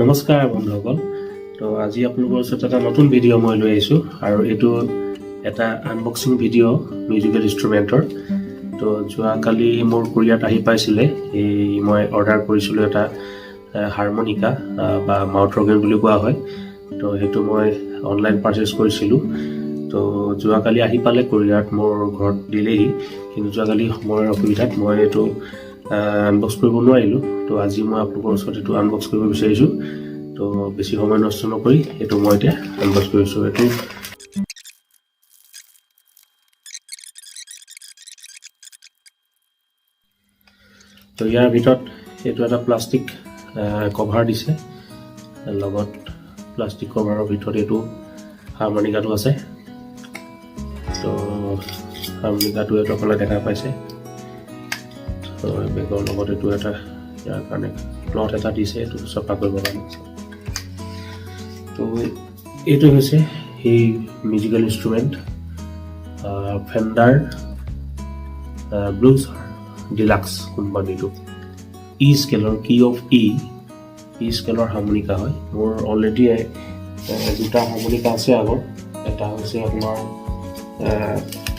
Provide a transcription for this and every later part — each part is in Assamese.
নমস্কাৰ বন্ধুসকল। তো আজি আপোনালোকৰ ওচৰত এটা নতুন ভিডিঅ' মই লৈ আহিছোঁ আৰু এইটো এটা আনবক্সিং ভিডিঅ' মিউজিকেল ইনষ্ট্ৰুমেণ্টৰ। তো যোৱাকালি মোৰ কোৰিয়াত আহি পাইছিলে মই অৰ্ডাৰ কৰিছিলোঁ এটা হাৰমনিকা বা মাউথ অৰ্গেন বুলি কোৱা হয়। তো সেইটো মই অনলাইন পাৰচেছ কৰিছিলোঁ। তো যোৱাকালি আহি পালে কোৰিয়াত মোৰ ঘৰত দিলেহি, কিন্তু যোৱাকালি সময়ৰ অসুবিধাত মই এইটো আনবক্স কৰিব নোৱাৰিলোঁ। তো আজি মই আপোনালোকৰ ওচৰত এইটো আনবক্স কৰিব বিচাৰিছোঁ। তো বেছি সময় নষ্ট নকৰি এইটো মই এতিয়া আনবক্স কৰিছোঁ। এইটো তো ইয়াৰ ভিতৰত এইটো এটা প্লাষ্টিক কভাৰ দিছে, লগত প্লাষ্টিক কভাৰৰ ভিতৰত এইটো হাৰমনিকাটো আছে। তো হাৰমনিকাটো এইটো আপোনালোকে দেখা পাইছে। তো বেগৰ লগত এইটো এটা ইয়াৰ কাৰণে ক্লথ এটা দিছে, এইটো চফা কৰিবৰ কাৰণে। তো এইটো হৈছে সেই musical instrument fender blues deluxe কোম্পানীটো। ই স্কেলৰ কি অফ ই স্কেলৰ হাৰমনিকা হয়। মোৰ অলৰেডি দুটা হাৰমনিকা আছে আগৰ। এটা হৈছে আপোনাৰ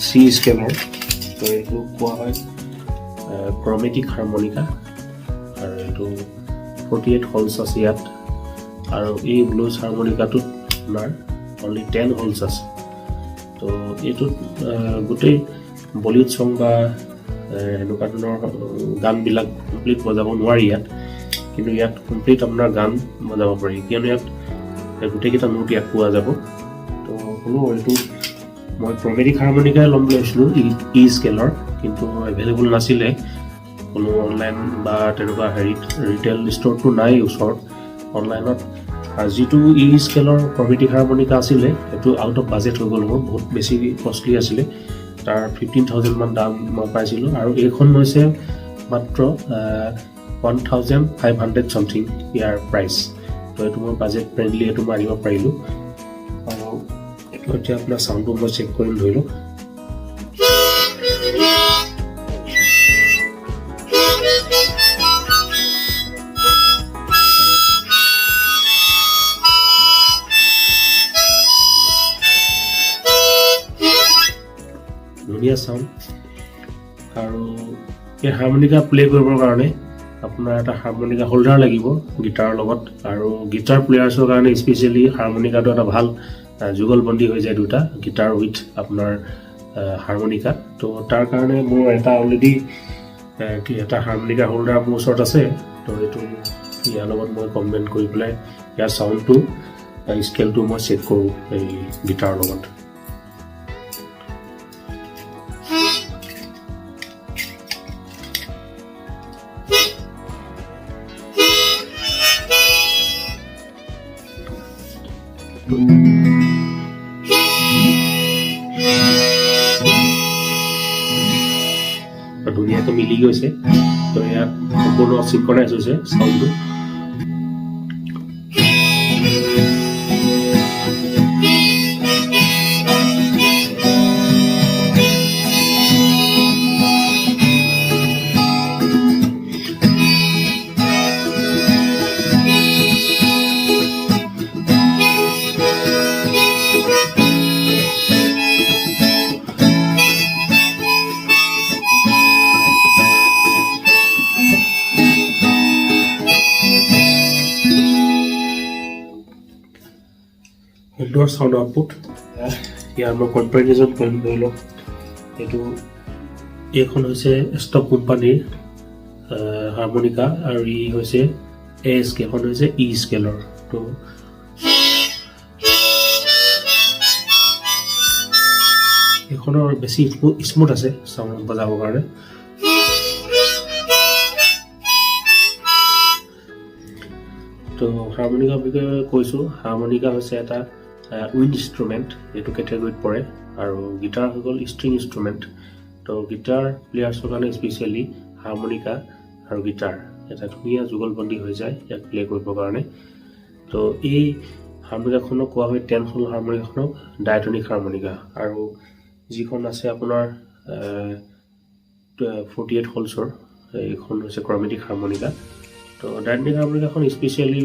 চি স্কেলৰ, তো এইটো কোৱা হয় ক্ৰমেটিক হাৰমনিকা, আৰু এইটো 48 হোলছ আছে ইয়াত। আৰু এই ব্লুজ হাৰমনিকাটোত আপোনাৰ অনলি 10 হোলছ আছে। তো এইটোত গোটেই বলিউড চং বা এনেকুৱা ধৰণৰ গানবিলাক কমপ্লিট বজাব নোৱাৰি ইয়াত, কিন্তু ইয়াত কমপ্লিট আপোনাৰ গান বজাব পাৰি, কিয়নো ইয়াত গোটেইকেইটা নোট ইয়াত পোৱা যাব। তো কোনো এইটো মই ক্ৰমেটিক হাৰমনিকাই ল'ম বুলি ভাবিছিলোঁ ই স্কেলৰ, কিন্তু এভেইলেবল নাছিলে কোনো অনলাইন বা তেনেকুৱা ৰিটেইল ষ্ট'ৰটো নাই ওচৰত অনলাইনত। আৰু যিটো ই স্কেলৰ ক্ৰমেটিক হাৰমনিকা আছিলে সেইটো আউট অফ বাজেট হৈ গ'ল, মোৰ বহুত বেছি কষ্টলি আছিলে। তাৰ 15,000 মান দাম মই পাইছিলোঁ, আৰু এইখন হৈছে মাত্ৰ 1,500 চামথিং ইয়াৰ প্ৰাইচ। তো এইটো মই বাজেট ফ্ৰেণ্ডলি এইটো মই আনিব পাৰিলোঁ। আৰু এইটো এতিয়া আপোনাৰ চাউণ্ডটো মই চেক কৰিম, ধৰি লওক। ধুনীয়া চাউণ্ড। আৰু এই হাৰমনিকা প্লে' কৰিবৰ কাৰণে আপোনাৰ এটা হাৰমনিকা হোল্ডাৰ লাগিব গীটাৰৰ লগত, আৰু গীটাৰ প্লেয়াৰ্ছৰ কাৰণে স্পেচিয়েলি হাৰমনিকাটো এটা ভাল যুগলবন্দী হৈ যায়, দুটা গীটাৰ উইথ আপোনাৰ হাৰমনিকা। তো তাৰ কাৰণে মোৰ এটা অলৰেডি এটা হাৰমনিকা হোল্ডাৰ মোৰ ওচৰত আছে। তো এইটো ইয়াৰ লগত মই কম্বাইন কৰি পেলাই ইয়াৰ চাউণ্ডটো স্কেলটো মই চেক কৰোঁ এই গীটাৰৰ লগত। ধুনীয়াকৈ মিলি গৈছে। তো ইয়াত সম্পূৰ্ণ চিনক্ৰনাইজ হৈছে চাউণ্ডটো। সুন্দৰ চাউণ্ড আউটপুট। ইয়াৰ মই কম্পেৰিজন কৰিম, ধৰি লওক। এইখন হৈছে ষ্টক কোম্পানীৰ হাৰমনিকা, আৰু ই হৈছে ASK, এখন হৈছে ই স্কেলৰ। তো এইখনৰ বেছি স্মুথ আছে চাউণ্ড বজাবৰ কাৰণে। তো হাৰমনিকাৰ বিষয়ে কৈছোঁ। হাৰমনিকা হৈছে এটা উইণ্ড ইনষ্ট্ৰুমেণ্ট, এইটো কেটেগৰীত পৰে, আৰু গীটাৰ হৈ গ'ল ষ্ট্ৰিং ইনষ্ট্ৰুমেণ্ট। তো গীটাৰ প্লেয়াৰ্ছৰ কাৰণে স্পেচিয়েলি হাৰমনিকা আৰু গীটাৰ এটা ধুনীয়া যুগলবন্দী হৈ যায় ইয়াক প্লে' কৰিবৰ কাৰণে। তো এই হাৰমনিকাখনক কোৱা হয় 10 হোল হাৰমনিকাখনক ডায়টনিক হাৰমনিকা, আৰু যিখন আছে আপোনাৰ 48 হোলছৰ এইখন হৈছে ক্ৰমেটিক হাৰমনিকা। তো ডায়টনিক হাৰমনিকাখন স্পেচিয়েলি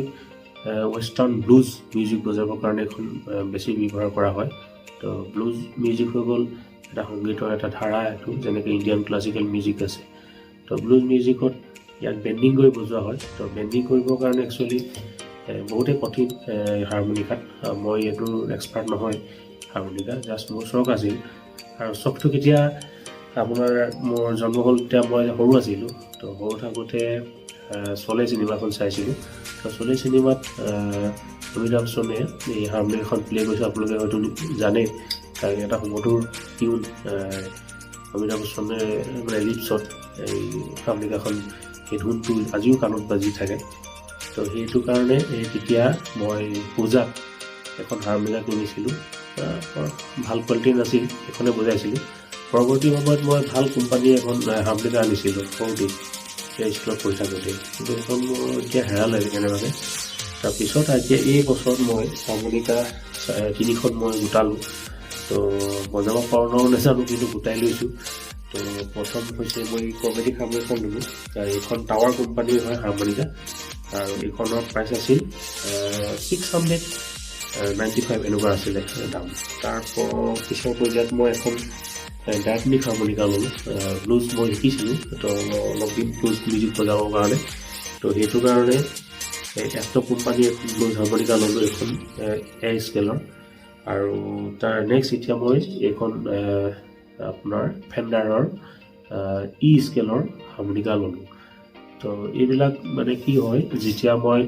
ৱেষ্টাৰ্ণ ব্লুজ মিউজিক বজাবৰ কাৰণে এখন বেছি ব্যৱহাৰ কৰা হয়। তো ব্লুজ মিউজিক হৈ গ'ল এটা সংগীতৰ এটা ধাৰা, এইটো যেনেকৈ ইণ্ডিয়ান ক্লাছিকেল মিউজিক আছে। তো ব্লুজ মিউজিকত ইয়াক বেণ্ডিং কৰি বজোৱা হয়। তো বেণ্ডিং কৰিবৰ কাৰণে একচুৱেলি বহুতেই কঠিন হাৰমনিকাত। মই এইটোৰ এক্সপাৰ্ট নহয় হাৰমনিকা, জাষ্ট মোৰ চখ আছিল। আৰু চখটো কেতিয়া আপোনাৰ মোৰ জন্ম হ'ল তেতিয়া মই সৰু আছিলোঁ। তো সৰু থাকোঁতে চলে চিনেমাখন চাইছিলোঁ। তো চলে চিনেমাত অমিতাভ বচ্চনে এই হাৰমনিকাখন প্লে' কৰিছে, আপোনালোকে হয়তো জানে। কাৰণ এটা সুমধুৰ টিউন অমিতাভ বচ্চনে মানে লিপছত এই হাৰমনিকাখন সেই ধুনটো আজিও কাণত বাজি থাকে। তো সেইটো কাৰণে তেতিয়া মই পূজাত এখন হাৰমনিকা কিনিছিলোঁ। ভাল কোৱালিটিৰ নাছিল, সেইখনে বজাইছিলোঁ। পৰৱৰ্তী সময়ত মই ভাল কোম্পানীৰ এখন হাৰমনিকা আনিছিলোঁ সৰুতেই, এতিয়া স্কুলত পঢ়ি থাকোঁতে। কিন্তু সেইখন মোৰ এতিয়া হেৰালে কেনেবাকৈ। তাৰপিছত এতিয়া এই বছৰত মই হাৰমনিকা 3খন মই গোটালোঁ। তো বজাব পাৰোঁ নাজানো, কিন্তু গোটাই লৈছোঁ। তো প্ৰথম হৈছে মই কমেডিক হাৰমনিকাখন ল'লোঁ। এইখন টাৱাৰ কোম্পানীৰ হয় হাৰমনিকা, আৰু এইখনৰ প্ৰাইচ আছিল 695 এনেকুৱা আছিলে দাম। তাৰ পিছৰ পৰ্যায়ত মই এখন ডাইনামিক হাৰমনিকা ল'লোঁ। ব্লুজ মই শিকিছিলোঁ, তো অলপ দিন ব্লুজ মিউজিক বজাবৰ কাৰণে। তো সেইটো কাৰণে এক্টো কোম্পানীৰ এখন ব্লুজ হাৰমনিকা ল'লোঁ, এইখন এ স্কেলৰ। আৰু তাৰ নেক্সট এতিয়া মই এইখন আপোনাৰ ফেণ্ডাৰৰ ই স্কেলৰ হাৰমনিকা ল'লোঁ। তো এইবিলাক মানে কি হয়, যেতিয়া মই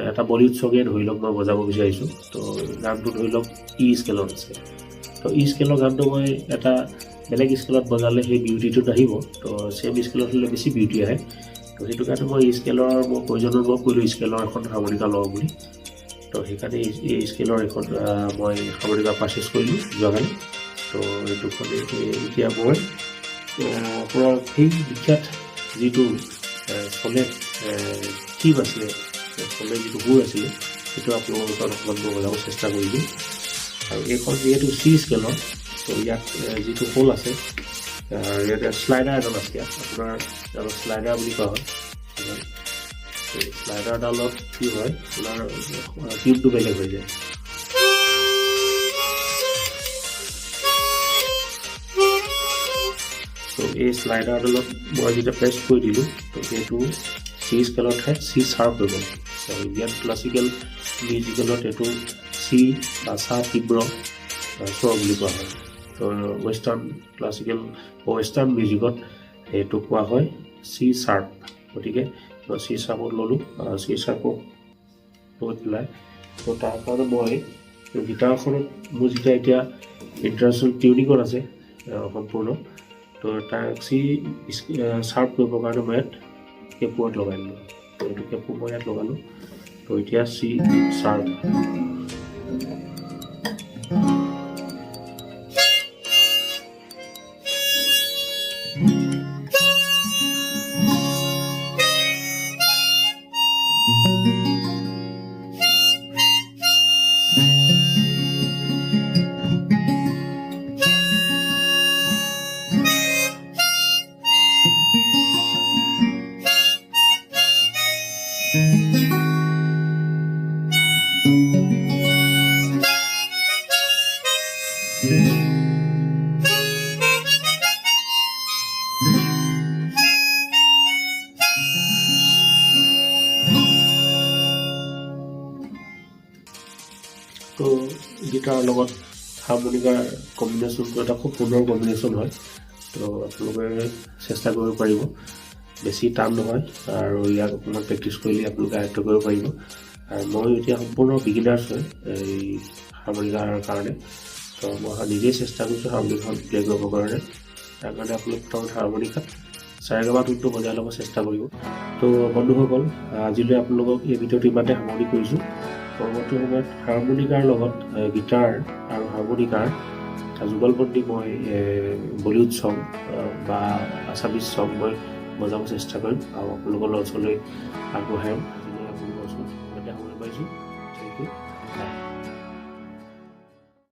এটা বলিউড ছঙে ধৰি লওক মই বজাব বিচাৰিছোঁ, তো গানটো ধৰি লওক ই স্কেলত আছে। তো ই স্কেলৰ গানটো মই এটা বেলেগ স্কেলত বজালে সেই বিউটিটো নাহিব। তো ছেম স্কেলত হ'লে বেছি বিউটি আহে। তো সেইটো কাৰণে মই ই স্কেলৰ মোৰ প্ৰয়োজন অনুভৱ কৰিলোঁ স্কেলৰ এখন হাৰমনিকা লওঁ বুলি। তো সেইকাৰণে এই স্কেলৰ এখন মই হাৰমনিকা পাৰচেছ কৰিলোঁ যোৱাকালি। তো এইটোখন এতিয়া মই আপোনাৰ সেই বিখ্যাত যিটো চলে থিম আছিলে, চলে যিটো সুৰ আছিলে, সেইটো আপোনালোকৰ ওচৰত অকণমান মই বজাব চেষ্টা কৰিলোঁ। আৰু এইখন যিহেতু চি স্কেলৰ, তো ইয়াত যিটো হোল আছে, ইয়াতে শ্লাইডাৰ এডাল আছে। ইয়াত আপোনাৰ শ্লাইডাৰ বুলি কোৱা হয়। শ্লাইডাৰডালত কি হয়, আপোনাৰ টিউনটো বেলেগ হৈ যায়। তো এই শ্লাইডাৰডালত মই যেতিয়া প্ৰেছ কৰি দিলোঁ, তো সেইটো চি স্কেলৰ ঠাইত চি চাৰ্প হৈ গ'ল। ইণ্ডিয়ান ক্লাছিকেল মিউজিকেলত এইটো চি বা চা তীব্ৰ স্বৰ বুলি কোৱা হয়। তো ৱেষ্টাৰ্ণ ক্লাছিকেল ৱেষ্টাৰ্ণ মিউজিকত এইটো কোৱা হয় চি চাৰ্প। গতিকে মই চি চাৰ্পত ল'লোঁ। চি চাৰ্পত লৈ পেলাই তো তাৰ কাৰণে মই গীটাৰখনত মোৰ যেতিয়া এতিয়া ইণ্টাৰনেশ্যনেল টিউনিঙত আছে সম্পূৰ্ণ, তো তাক চি চাৰ্প কৰিবৰ কাৰণে মই ইয়াত কেপত লগাই দিলোঁ। তো এইটো কেপো মই ইয়াত লগালোঁ। তো এতিয়া চি চাৰ্প। তো গীটাৰৰ লগত হাৰমনিকাৰ কম্বিনেশ্যনটো এটা খুব সুন্দৰ কম্বিনেশ্যন হয়। তো আপোনালোকে চেষ্টা কৰিব পাৰিব, বেছি টান নহয়। আৰু ইয়াক অকণমান প্ৰেক্টিছ কৰিলে আপোনালোকে আয়ত্ব কৰিব পাৰিব। আৰু মই এতিয়া সম্পূৰ্ণ বিগিনাৰ্ছ হয় এই হাৰমনিকাৰ কাৰণে। তো মই নিজেই চেষ্টা কৰিছোঁ হাৰমনিকাখন প্লে' কৰিবৰ কাৰণে। তাৰ কাৰণে আপোনালোকে প্ৰথমতে হাৰমনিকাত চাৰেগামা টোনটো বজাই ল'ব চেষ্টা কৰিব। তো বন্ধুসকল, আজিলৈ আপোনালোকক এই ভিডিঅ'টো ইমানতে সামৰণি কৰিছোঁ। পৰৱৰ্তী সময়ত হাৰমনিকাৰ লগত গীটাৰ আৰু হাৰমনিকাৰ যুগলবন্দী মই বলিউড ছং বা আছামিজ ছং মই বজাব চেষ্টা কৰিম আৰু আপোনালোকৰ ওচৰলৈ আগবঢ়াম।